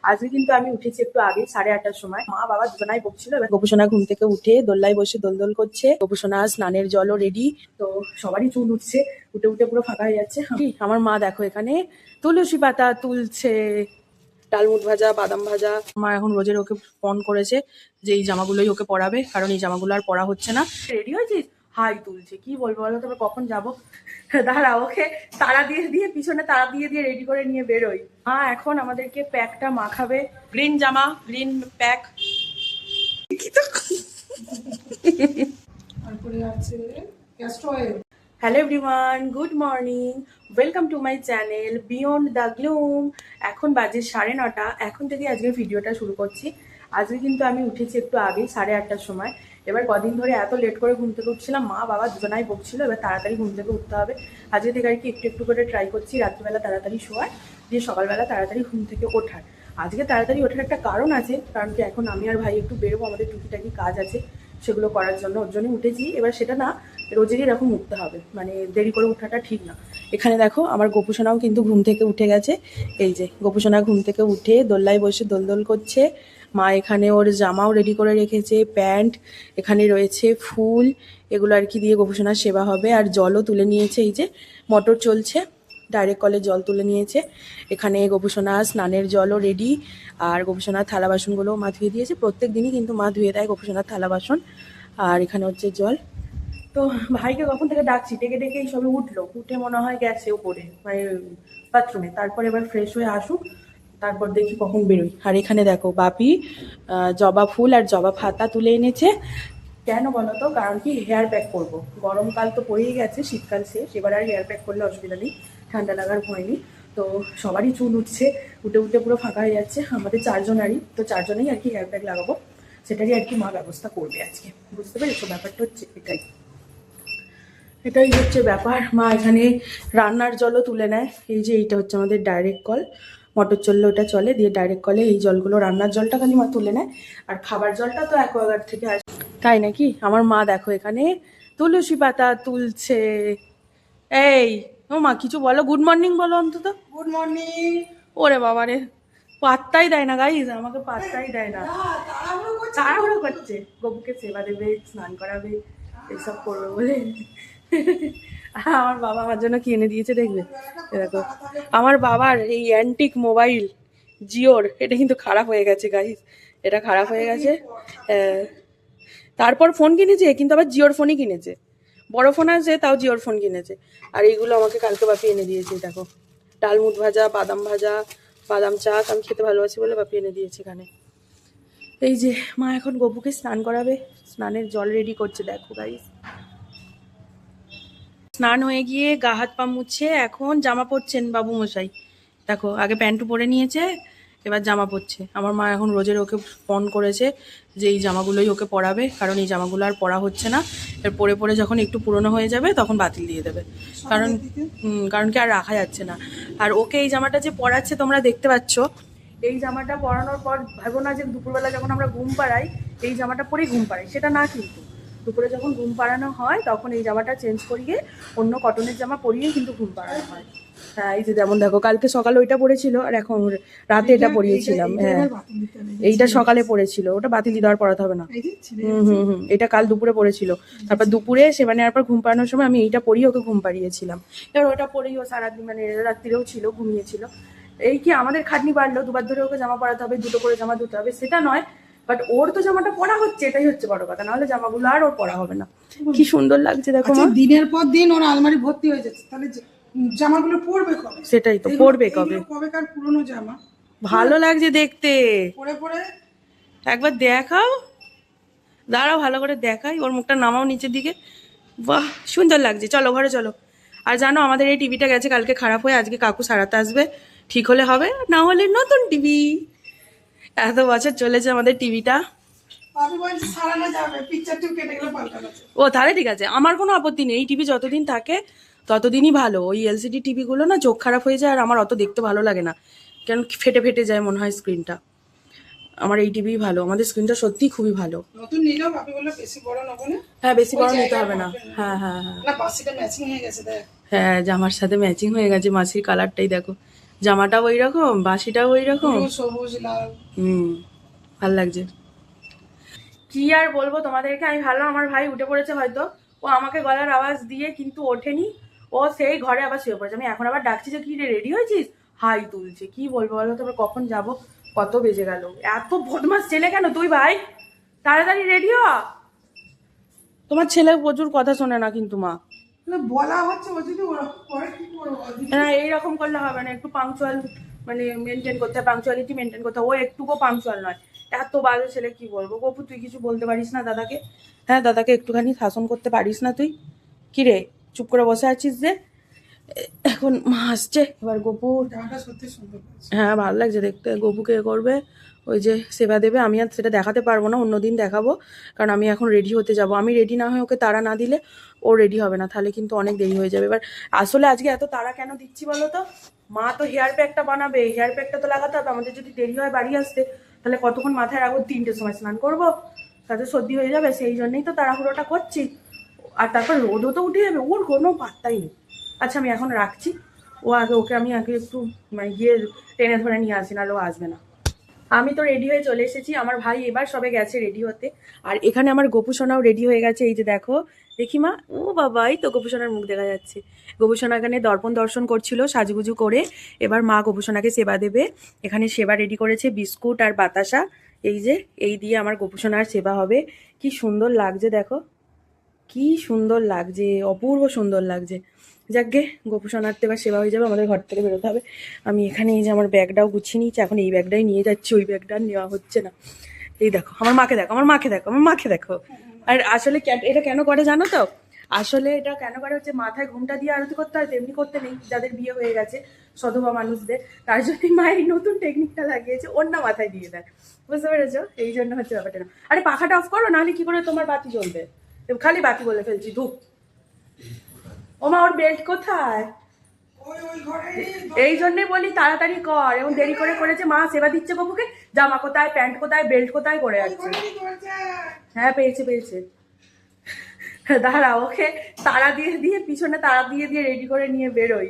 আজকে কিন্তু আমি উঠেছি একটু আগে 8:30টার সময়। মা বাবা দুজনাই বকছিল। এবার গোপুসোনা ঘুম থেকে উঠে দোলনায় বসে দোল করছে। গোপুসোনা স্নানের জলও রেডি। তো সবারই চুল উঠছে, উঠে উঠে পুরো ফাঁকা হয়ে যাচ্ছে। আমার মা দেখো এখানে তুলসী পাতা তুলছে, ডালমুট ভাজা, বাদাম ভাজা। মা এখন রোজের ওকে ফোন করেছে যে এই জামাগুলোই ওকে পরাবে, কারণ এই জামাগুলো আর পরা হচ্ছে না। রেডি হয়েছিস? হাই তুলছে, কি বলবো বলো, তবে কখন যাবো? দাঁড়া, ওকে তাড়া দিয়ে দিয়ে পিছনে তাড়া দিয়ে দিয়ে রেডি করে নিয়ে বেরোই। মা এখন আমাদেরকে প্যাকটা মাখাবে। গ্রিন জামা, গ্রিন প্যাক। তারপরে আছে castor oil. Hello everyone, good morning, welcome to my channel beyond the gloom. এখন বাজে 9:30। এখন থেকে আজকে ভিডিওটা শুরু করছি। আজকে কিন্তু আমি উঠেছি একটু আগে 8:30টার সময়। এবার কদিন ধরে এত লেট করে ঘুম থেকে উঠছিলাম, মা বাবা দুজনাই বকছিল। এবার তাড়াতাড়ি ঘুম থেকে উঠতে হবে। আজকে থেকে আর কি একটু একটু করে ট্রাই করছি রাত্রিবেলা তাড়াতাড়ি শোয়ার, দিয়ে সকালবেলা তাড়াতাড়ি ঘুম থেকে ওঠার। আজকে তাড়াতাড়ি ওঠার একটা কারণ আছে, কারণ কি এখন আমি আর ভাই একটু বেরোবো, আমাদের টুকিটাকি কাজ আছে, সেগুলো করার জন্য ওর জন্য উঠেছি। এবার সেটা না রোজেরই এরকম উঠতে হবে, মানে দেরি করে উঠাটা ঠিক না। এখানে দেখো আমার গোপুসোনাও কিন্তু ঘুম থেকে উঠে গেছে। এই যে গোপুসোনা ঘুম থেকে উঠে দোলনায় বসে দোল করছে। মা এখানে ওর জামাও রেডি করে রেখেছে, প্যান্ট, এখানে রয়েছে ফুল, এগুলো আর কি দিয়ে গোপুসোনার সেবা হবে। আর জলও তুলে নিয়েছে, এই যে মোটর চলছে, ডাইরেক্ট কলে জল তুলে নিয়েছে। এখানে গোপুসোনা স্নানের জলও রেডি, আর গোপুসোনার থালা বাসনগুলোও মা ধুয়ে দিয়েছে। প্রত্যেক দিনই কিন্তু মা ধুয়ে দেয় গোপুসোনার থালা বাসন। আর এখানে হচ্ছে জল। তো ভাইকে কখন থেকে ডাকছি, ডেকে ডেকে এই সবে উঠলো, উঠে মনে হয় গেছে ওপরে, মানে বাথরুমে। তারপর এবার ফ্রেশ হয়ে আসুক, তারপর দেখি কখন বেরোই। আর এখানে দেখো বাপি জবা ফুল আর জবা পাতা তুলে এনেছে। কেন বলো তো? কারণ কি হেয়ার প্যাক করবো। গরমকাল তো পড়েই গেছে, শীতকাল শেষ, এবার আর হেয়ার প্যাক করলে অসুবিধা নেই, ঠান্ডা লাগার ভয় নেই। তো সবারই চুল উঠছে, উঠে উঠে পুরো ফাঁকা হয়ে যাচ্ছে। আমাদের চারজনারই, তো চারজনেই আর কি হেয়ার প্যাক লাগাবো, সেটারই আর কি মা ব্যবস্থা করবে আজকে। বুঝতে পেরেছো? ব্যাপারটা হচ্ছে এটাই হচ্ছে ব্যাপার। মা এখানে রান্নার জলও তুলে নেয়। এই যে এইটা হচ্ছে আমাদের ডাইরেক্ট কল, মোটর চললে ওটা চলে, দিয়ে ডাইরেক্ট কলে এই জলগুলো, রান্নার জলটা খালি মা তুলে নেয়। আর খাবার জলটা তো অ্যাকোয়াগার্ড থেকে আসে। তাই নাকি? আমার মা দেখো এখানে তুলসী পাতা তুলছে। এই ও মা, কিছু বলো, গুড মর্নিং বলো অন্তত। Good morning. ওরে বাবা রে, পাত্তাই দেয় না গাইজ, আমাকে পাত্তাই দেয় না। তাড়াহুড়ো করছে, গবুকে সেবা দেবে, স্নান করাবে, এসব করবে বলে। আমার বাবা আমার জন্য কি এনে দিয়েছে দেখবে। দেখো আমার বাবার এই অ্যান্টিক মোবাইল জিওর, এটা কিন্তু খারাপ হয়ে গেছে গাইজ, এটা খারাপ হয়ে গেছে। তারপর ফোন কিনেছে, কিন্তু আবার জিওর ফোনই কিনেছে। বড় ফোন আছে তাও জিওর ফোন কিনেছে। আর এইগুলো আমাকে কালকে বাপি এনে দিয়েছে। দেখো ডালমুট ভাজা, বাদাম ভাজা, বাদাম চা, আমি খেতে ভালোবাসি বলে বাপি এনে দিয়েছে এখানে। এই যে মা এখন গপুকে স্নান করাবে, স্নানের জল রেডি করছে। দেখো গাইস, স্নান হয়ে গিয়ে গা হাত পা মুছে এখন জামা পরছেন বাবু মশাই। দেখো আগে প্যান্টু পরে নিয়েছে, এবার জামা পরছে। আমার মা এখন রোজের ওকে ফোন করেছে যে এই জামাগুলোই ওকে পরাবে, কারণ এই জামাগুলো আর পরা হচ্ছে না। এর পরে পরে যখন একটু পুরনো হয়ে যাবে তখন বাতিল দিয়ে দেবে, কারণ কারণ কি আর রাখা যাচ্ছে না। আর ওকে এই জামাটা যে পরাচ্ছে তোমরা দেখতে পাচ্ছ, এই জামাটা পরানোর পর ভাবো না যে দুপুরবেলা যখন আমরা ঘুম পাড়াই এই জামাটা পরেই ঘুম পাড়াই, সেটা না। কিন্তু দুপুরে যখন ঘুম পাড়ানো হয় তখন এই জামাটা চেঞ্জ করিয়ে অন্য কটনের জামা পরিয়ে কিন্তু ঘুম পাড়ানো হয়। হ্যাঁ, এই যে যেমন দেখো কালকে সকালে ওইটা পরেছিল, আর এখন রাতে এটা পরিয়েছিলাম। হ্যাঁ, এইটা সকালে পরেছিল, ওটা বাতিল দিয়ে দেওয়ার পরাতে হবে না। এটা কাল দুপুরে পরেছিল, তারপর দুপুরে সেবা নেওয়ার পর ঘুম পাড়ানোর সময় আমি এইটা পরিয়ে ওকে ঘুম পাড়িয়েছিলাম। এবার ওটা পরেই ও সারাদিন, মানে রাত্রিরেও ছিল, ঘুমিয়েছিল। এই কি আমাদের খাটনি বাড়লো, দুবার ধরে ওকে জামা পরাতে হবে, দুটো করে জামা ধুতে হবে, সেটা নয়, বাট ওর তো জামাটা পরা হচ্ছে, এটাই হচ্ছে বড় কথা। নাহলে জামাগুলো আর ওর পরা হবে না। কি সুন্দর লাগছে দেখো মা। দিনের পর দিন ওর আলমারি ভর্তি হয়ে যাচ্ছে, তাহলে জামাগুলো পরবে কবে? সেটাই তো, পরবে কবে? কবেকার পুরনো জামা, ভালো লাগছে দেখতে, পরে পরে একবার দেখাও, দাঁড়াও ভালো করে দেখাই, ওর মুখটা নামাও নিচের দিকে। বাহ, সুন্দর লাগছে। চলো ঘরে চলো। আর জানো আমাদের এই টিভিটা গেছে কালকে খারাপ হয়ে, আজকে কাকু সারাতে আসবে, ঠিক হলে হবে, না হলে নতুন টিভি। এত বছর চলেছে আমাদের টিভিটা। ও তাহলে ঠিক আছে, আমার কোনো আপত্তি নেই। এই টিভি যতদিন থাকে ততদিনই ভালো। ওই এলসিডি টিভিগুলো না চোখ খারাপ হয়ে যায়, আর আমার অত দেখতে ভালো লাগে না, কেন ফেটে ফেটে যায় মনে হয় স্ক্রিনটা। আমার এই টিভি ভালো, আমাদের স্ক্রিনটা সত্যিই খুবই ভালো। নতুন নিলেও বাপি বললো বেশি বড় নেবো না। হ্যাঁ, বেশি বড় নিতে হবে না। হ্যাঁ হ্যাঁ হ্যাঁ, না পাশিটা ম্যাচিং হয়ে গেছে দেখ। হ্যাঁ জামার সাথে ম্যাচিং হয়ে গেছে, মাসির কালারটাই দেখো। জামাটাও ওই রকম, বাসিটাও ওই রকম। হলুদ, সবুজ, লাল। ভাল লাগছে। কি আর বলবো তোমাদেরকে, আমি ভাবলাম আমার ভাই উঠে পড়েছে হয়তো, ও আমাকে গলার আওয়াজ দিয়ে কিন্তু ওঠেনি, ও সেই ঘরে আবার শুয়ে পড়েছে। আমি এখন আবার ডাকছি যে কি রে রেডি হয়েছিস, হাই তুলছে। কি বলবো বলো, তারপর কখন যাব, কত বেজে গেল। এত বদমাস ছেলে কেন তুই ভাই, তাড়াতাড়ি রেডি হ। তোমার ছেলে প্রচুর কথা শোনে না কিন্তু মা। বলা হচ্ছে ও যদি ওরকম করে কি করবো? না এইরকম করলে হবে না, একটু পাংচুয়াল মানে মেনটেন করতে হয়, পাংচুয়ালিটি মেনটেন করতে হয়। ও একটুকু পাংচুয়াল নয়, এত বাজে ছেলে। কি বলবো গপু, তুই কিছু বলতে পারিস না দাদাকে? হ্যাঁ, দাদাকে একটুখানি শাসন করতে পারিস না তুই? কি রে চুপ করে বসে আছিস যে? এখন মা আসছে, এবার গপু। জামাটা সত্যি সুন্দর লাগছে। হ্যাঁ ভালো লাগছে দেখতে। গপুকে এ করবে, ওই যে সেবা দেবে। আমি আর সেটা দেখাতে পারবো না, অন্যদিন দেখাবো, কারণ আমি এখন রেডি হতে যাব। আমি রেডি না হয়ে ওকে তাড়া না দিলে ও রেডি হবে না, তাহলে কিন্তু অনেক দেরি হয়ে যাবে। এবার আসলে আজকে এত তাড়া কেন দিচ্ছি বলো তো, মা তো হেয়ার প্যাকটা বানাবে, হেয়ার প্যাকটা তো লাগাতে হবে। আমাদের যদি দেরি হয় বাড়ি আসতে, তাহলে কতক্ষণ মাথায় রাখবো? 3টের সময় স্নান করবো, তাতে সর্দি হয়ে যাবে। সেই জন্যই তো তাড়াহুড়োটা করছি। আর তারপর রোদও তো উঠে যাবে, ওর কোনো পাত্তাই নেই। আচ্ছা আমি এখন রাখছি, ও আগে, ওকে আমি আগে একটু মানে গিয়ে টেনে ধরে নিয়ে আসি, নাহলে ও আসবে না। আমি তো রেডি হয়ে চলে এসেছি, আমার ভাই এবার সবে গেছে রেডি হতে। আর এখানে আমার গোপুসোনাও রেডি হয়ে গেছে, এই যে দেখো। দেখি মা, ও বাবাই তো গোপুসোনার মুখ দেখা যাচ্ছে। গোপুসোনা এখানে দর্পণ দর্শন করছিল সাজুগুজু করে। এবার মা গোপুসোনাকে সেবা দেবে। এখানে সেবা রেডি করেছে, বিস্কুট আর বাতাসা। এই যে এই দিয়ে আমার গোপুসোনার সেবা হবে। কি সুন্দর লাগছে দেখো, কি সুন্দর লাগছে, অপূর্ব সুন্দর লাগছে। যাকগে, গোপু সোনার এবার সেবা হয়ে যাবে, আমাদের ঘর থেকে বেরোতে হবে। আমি এখানে এই যে আমার ব্যাগটাও গুছিয়ে নিয়েছি, এখন এই ব্যাগটাই নিয়ে যাচ্ছি, ওই ব্যাগটা আর নেওয়া হচ্ছে না। এই দেখো আমার মাকে দেখো, আমার মাকে দেখো, আমার মাকে দেখো। আর আসলে এটা কেন করে জানো তো? আসলে এটা কেন করে হচ্ছে, মাথায় ঘুমটা দিয়ে আরতি করতে হয়, তেমনি করতে নেই যাদের বিয়ে হয়ে গেছে, সধবা মানুষদের। তার জন্যই মায়ের নতুন টেকনিকটা লাগিয়েছে, অন্য মাথায় দিয়ে দেয়। বুঝতে পেরেছো? এই জন্য হচ্ছে ব্যাপারটা না। আরে পাখাটা অফ করো, নাহলে কি করে তোমার বাতি জ্বলবে? খালি বাতি বলে ফেলছি, ধূপ। ওমা ওর বেল্ট কোথায়? ওই ওই ঘরে এই জন্যে বলি তাড়াতাড়ি কর, এবং দেরি করে করেছে। মা সেবা দিচ্ছে বাবুকে, জামা কোথায়, প্যান্ট কোথায়, বেল্ট কোথায় করে ওই যাচ্ছে। ঘরেরই দরজা। হ্যাঁ পেয়েছে পেয়েছে। দাঁড়া, ওকে তাড়া দিয়ে দিয়ে পিছনে তাড়া দিয়ে দিয়ে রেডি করে নিয়ে বেরোই।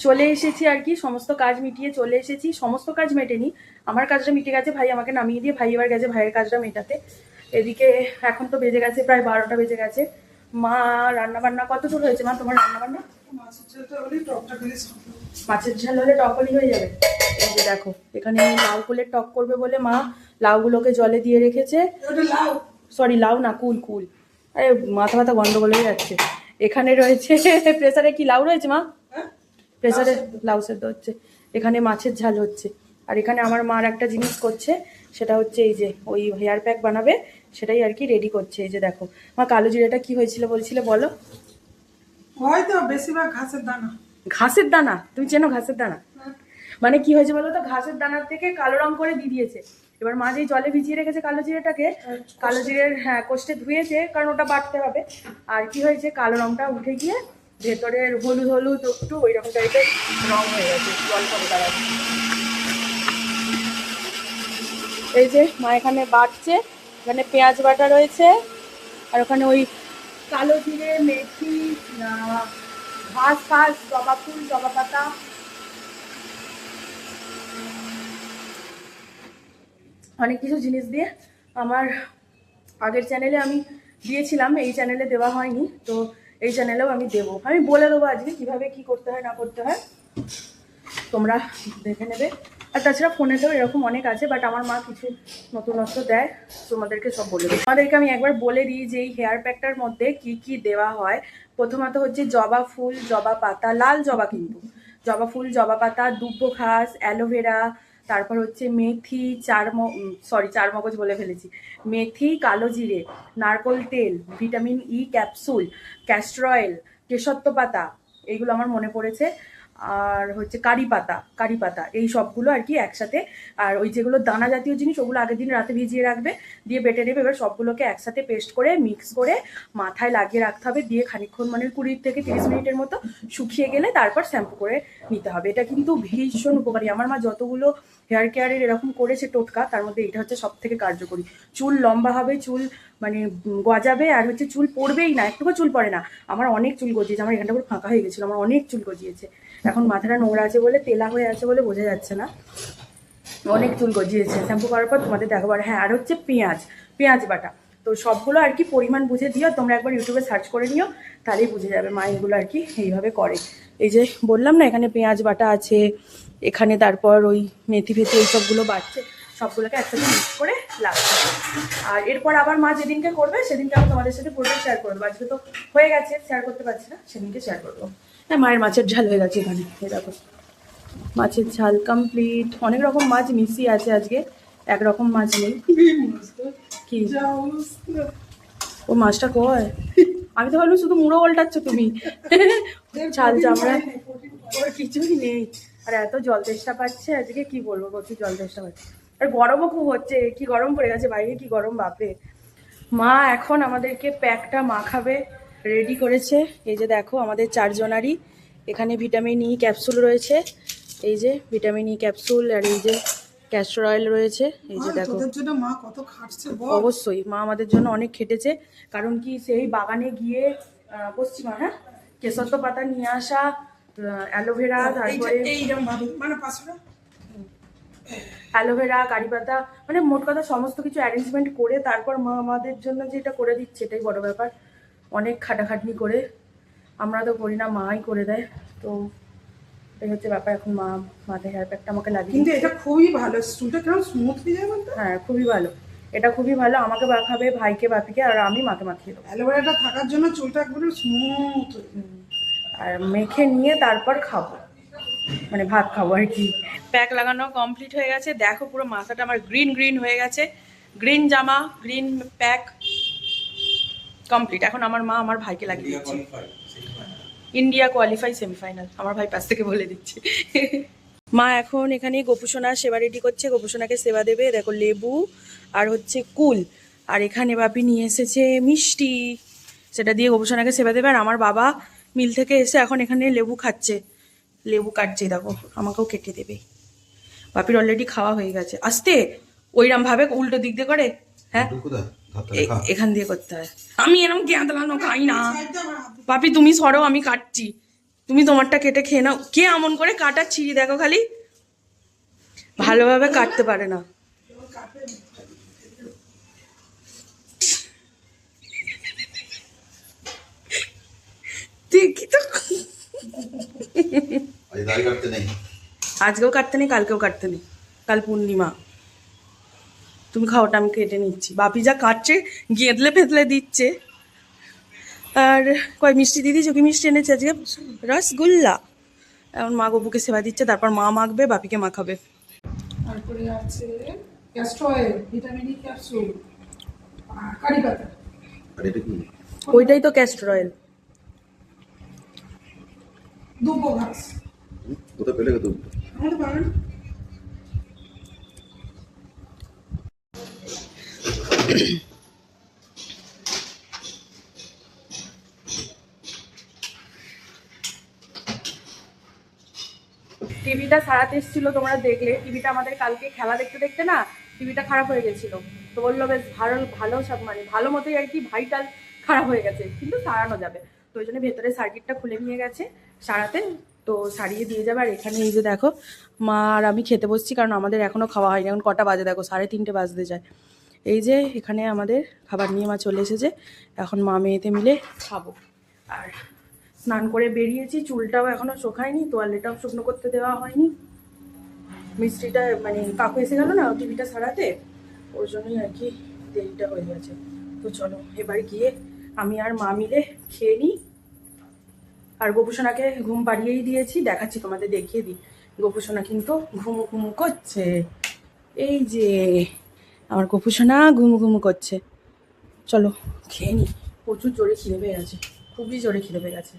চলে এসেছি আর কি, সমস্ত কাজ মিটিয়ে চলে এসেছি। সমস্ত কাজ মেটেনি, আমার কাজটা মিটে গেছে। ভাই আমাকে নামিয়ে দিয়ে ভাই এবার গেছে ভাইয়ের কাজটা মেটাতে। এদিকে এখন তো বেজে গেছে প্রায় 12টা বেজে গেছে। মা রান্না বান্না কত দূর হয়েছে মা তোমার রান্না বান্না? মাছের ঝোলটা হলে টকটা দিলে সম্ভব। মাছের ঝাল হলে টকলি হয়ে যাবে। এই যে দেখো, এখানে লাউ ফুলের টক করবে বলে মা লাউগুলোকে জলে দিয়ে রেখেছে। ওটা লাউ। সরি লাউ না, কুল কুল। আরে মাথা ব্যথা গন্ডগোল হয়ে যাচ্ছে। এখানে রয়েছে প্রেসারে কি লাউ রয়েছে মা? হ্যাঁ, প্রেসারে লাউ সেদ্ধ হচ্ছে, এখানে মাছের ঝাল হচ্ছে। আর এখানে আমার মার একটা জিনিস করছে, সেটা হচ্ছে এই যে ওই হেয়ার প্যাক বানাবে, সেটাই আর কি রেডি করছে। এই যে দেখো মা, কালো জিরাটা কি হয়েছিল বলছিলে বলো? হয়তো বেশিরভাগ ঘাসের দানা। ঘাসের দানা? তুমি চেনো ঘাসের দানা? হ্যাঁ। মানে কি হয়েছে বলো তো, ঘাসের দানার থেকে কালো রং করে দিয়ে দিয়েছে। এবার মা যেই জলে ভিজিয়ে রেখেছে কালো জিরেটাকে, কালো জিরের হ্যাঁ কোষ্টে ধুয়েছে, কারণ ওটা বাটতে হবে। আর কি হয়েছে, কালো রংটা উঠে গিয়ে ভেতরের হলুদ হলুদ একটু ওই রকম টাইপের রং হয়ে গেছে, জল করে দাঁড়াচ্ছে। এই যে মা এখানে বাটছে, এখানে পেঁয়াজ বাটা রয়েছে, আর ওখানে ওই কালো জিরে, মেথি, ঘাস ফাস, জবা ফুল, জবা পাতা, অনেক কিছু জিনিস দিয়ে। আমার আগের চ্যানেলে আমি দিয়েছিলাম, এই চ্যানেলে দেওয়া হয়নি, তো এই চ্যানেলেও আমি দেবো। আমি বলে দেবো আজকে কিভাবে কি করতে হয় না করতে হয়, তোমরা দেখে নেবে। আর তাছাড়া ফোনেতেও এরকম অনেক আছে, বাট আমার মা কিছু নতুনত্ব দেয়, তোমাদেরকে সব বলে দেবো। তোমাদেরকে আমি একবার বলে দিই যে এই হেয়ার প্যাকটার মধ্যে কি কি দেওয়া হয়। প্রথমত হচ্ছে জবা ফুল, জবা পাতা, লাল জবা কিন্তু, জবা ফুল, জবা পাতা, দুব্বো ঘাস, অ্যালোভেরা, তারপর হচ্ছে মেথি, চার মগজ বলে ফেলেছি, মেথি, কালো জিরে, নারকোল তেল, vitamin E capsule, castor oil, কেশত্ব পাতা, এইগুলো আমার মনে পড়েছে। আর হচ্ছে কারি পাতা এই সবগুলো আর কি একসাথে। আর ওই যেগুলো দানা জাতীয় জিনিস ওগুলো আগের দিন রাতে ভিজিয়ে রাখবে, দিয়ে বেটে নেবে। এবার সবগুলোকে একসাথে পেস্ট করে মিক্স করে মাথায় লাগিয়ে রাখতে হবে, দিয়ে খানিকক্ষণ মানে 20 থেকে 30 মিনিটের মতো শুকিয়ে গেলে তারপর শ্যাম্পু করে নিতে হবে। এটা কিন্তু ভীষণ উপকারী। আমার মা যতগুলো হেয়ার কেয়ারের এরকম করেছে টোটকা, তার মধ্যে এটা হচ্ছে সব থেকে কার্যকরী। চুল লম্বা হবে, চুল মানে গজাবে, আর হচ্ছে চুল পড়বেই না, একটুকু চুল পড়ে না। আমার অনেক চুল গজিয়েছে, আমার এখানটা পুরো ফাঁকা হয়ে গেছিলো, আমার অনেক চুল গজিয়েছে। এখন মাথাটা নোংরা আছে বলে, তেলা হয়ে আছে বলে বোঝা যাচ্ছে না, অনেক চুল গজিয়েছে। শ্যাম্পু করার পর তোমাদের দেখাবো। হ্যাঁ, আর হচ্ছে পেঁয়াজ বাটা। তো সবগুলো আর কি পরিমাণ বুঝে দিও, তোমরা একবার ইউটিউবে সার্চ করে নিও, তাহলেই বুঝে যাবে মা এগুলো আর কি এইভাবে করে। এই যে বললাম না, এখানে পেঁয়াজ বাটা আছে, এখানে তারপর ওই মেথি ফেথি এই সবগুলো বাড়ছে, সবগুলোকে একসাথে মিক্স করে লাগছে। আর এরপর আবার মা যেদিনকে করবে সেদিনকে আমি তোমাদের সাথে পুরোটাই শেয়ার করবো। আজকে তো হয়ে গেছে, শেয়ার করতে পারছি না, সেদিনকে শেয়ার করবো। হ্যাঁ, মায়ের মাছের ঝাল হয়ে গেছে এখানে, এই দেখো মাছের ঝাল কমপ্লিট। অনেক রকম মাছ মিশিয়ে আছে আজকে, একরকম মাছ নেই। কি ও মাছটা কয়? আমি তো ভাবলাম শুধু মুড়ো উল্টাচ্ছ তুমি। ঝাল চামড়া ওর কিছুই নেই। আর এত জল তেষ্টা পাচ্ছে আজকে, কি বলবো, প্রচুর জল তেষ্টা পাচ্ছে। আর গরমও খুব হচ্ছে, কি গরম পড়ে গেছে বাইরে, কি গরম বাপরে। মা এখন আমাদেরকে প্যাকটা মাখাবে, রেডি করেছে। এই যে দেখো আমাদের 4 জনারই এখানে ভিটামিন ই ক্যাপসুল রয়েছে, এই যে ভিটামিন ই ক্যাপসুল, আর এই যে ক্যাস্টর অয়েল রয়েছে। এই যে দেখো, তোদের জন্য মা কত খাটছে বল। অবশ্যই মা আমাদের জন্য অনেক খেটেছে, কারণ কি সেই বাগানে গিয়ে পশ্চিমা, হ্যাঁ, কেশর পাতা নিয়ে আসা, অ্যালোভেরা, তারপরে এইরকম ভাবে মানে পাঁচটা অ্যালোভেরা, কারি পাতা, মানে মোট কথা সমস্ত কিছু অ্যারেঞ্জমেন্ট করে তারপর মা আমাদের জন্য যে এটা করে দিচ্ছে, এটাই বড় ব্যাপার। অনেক খাটাখাটনি করে, আমরা তো করি না, মাই করে দেয়। তো এটাই হচ্ছে ব্যাপার। এখন মা মাথায় হেয়ার প্যাকটা আমাকে লাগিয়ে কিন্তু দিচ্ছে। এটা খুবই ভালো, চুলটা কেমন স্মুথ হয়ে যায় বলতো। হ্যাঁ, খুবই ভালো, এটা খুবই ভালো। আমাকে মাখাবে, ভাইকে বাপিকে, আর আমি মাকে মাখিয়ে দেবো। অ্যালোভেরাটা থাকার জন্য চুলটা একবারে স্মুথ হয়ে যায়। আর মেখে নিয়ে তারপর খাবো, মানে ভাত খাবো আর কি। প্যাক লাগানো কমপ্লিট হয়ে গেছে, দেখো পুরো মাথাটা আমার গ্রিন গ্রিন হয়ে গেছে। গ্রিন জামা, গ্রিন প্যাক কমপ্লিট। এখন আমার মা আমার ভাইকে লাগিয়ে দিচ্ছে। ইন্ডিয়া কোয়ালিফাই সেমিফাইনাল, আমার ভাই পাশ থেকে বলে দিচ্ছে। মা এখন এখানে গোপুসোনা সেবা রেডি করছে, গোপুসোনাকে সেবা দেবে। দেখো লেবু আর হচ্ছে কুল, আর এখানে বাপি নিয়ে এসেছে মিষ্টি, সেটা দিয়ে গোপুসোনাকে সেবা দেবে। আর আমার বাবা মিল থেকে এসে এখন এখানে লেবু খাচ্ছে, লেবু কাটছে, দেখো আমাকেও কেটে দেবে। বাপির অলরেডি খাওয়া হয়ে গেছে। আস্তে, ওইরকম ভাবে উল্টো দিক দিয়ে করে, হ্যাঁ এখান দিয়ে করতে হয়। আমি এরকম গেঁদলানো খাই না। বাপি তুমি সরো, আমি কাটছি, তুমি তোমারটা কেটে খেয়ে নাও। কে এমন করে কাটার ছিঁড়ি দেখো খালি, ভালোভাবে কাটতে পারে না। দেখি তো, আজকেও কাটতে নেই, কালকেও কাটতে নেই, কাল পূর্ণিমা। তুমি খাওয়াটা আমি কেটে নিচ্ছি। বাপি যা কাটছে, গেঁদলে ফেদলে দিচ্ছে। আর কয় মিষ্টি দিদি, কি মিষ্টি এনেছে আজকে? রসগোল্লা। এখন মা গপুকে সেবা দিচ্ছে, তারপর মা মাখবে, বাপিকে মাখাবে। তারপরে আছে castor oil, vitamin E capsule, আর কারি পাতা। ওইটাই তো ক্যাস্টর অয়েল। দুব্বো ঘাস। কোথায় পেলে কত? আমাদের বাগান। টিভিটা সারাতে এসেছিল, তোমরা দেখলে। টিভিটা আমাদের কালকে খেলা দেখতে দেখতে না টিভিটা খারাপ হয়ে গেছিল। তো বললো বেশ ভালো ভালো সব, মানে ভালো মতোই আর কি, ভাইটাল খারাপ হয়ে গেছে, কিন্তু সারানো যাবে। তো ওই জন্য ভেতরে সার্কিটটা খুলে নিয়ে গেছে সারাতে, তো সারিয়ে দিয়ে যাবে। আর এখানে এই যে দেখো মা আর আমি খেতে বসছি, কারণ আমাদের এখনো খাওয়া হয়নি। এখন কটা বাজে দেখো, 3:30 বাজতে যায়। এই যে এখানে আমাদের খাবার নিয়ে মা চলে এসেছে, এখন মা মেয়েতে মিলে খাবো। আর স্নান করে বেরিয়েছি, চুলটাও এখনো শোকায়নি, তোয়ালেটাও শুকনো করতে দেওয়া হয়নি। মিস্ত্রিটা মানে কাকু এসে গেল না টিভিটা সারাতে, ওর জন্যই আর কি দেরিটা হয়ে গেছে। তো চলো এবার গিয়ে আমি আর মা মিলে খেয়ে নিই। আর গোপুসোনাকে ঘুম পাড়িয়েই দিয়েছি, দেখাচ্ছি তোমাদের, দেখিয়ে দিই। গোপুসোনা কিন্তু ঘুমু ঘুমু করছে, এই যে আমার গোপুসোনা ঘুমু ঘুমু করছে। চলো খেয়ে নিই, প্রচুর জোরে খিদে পেয়ে গেছে, খুবই জোরে খিদে পেয়ে গেছে।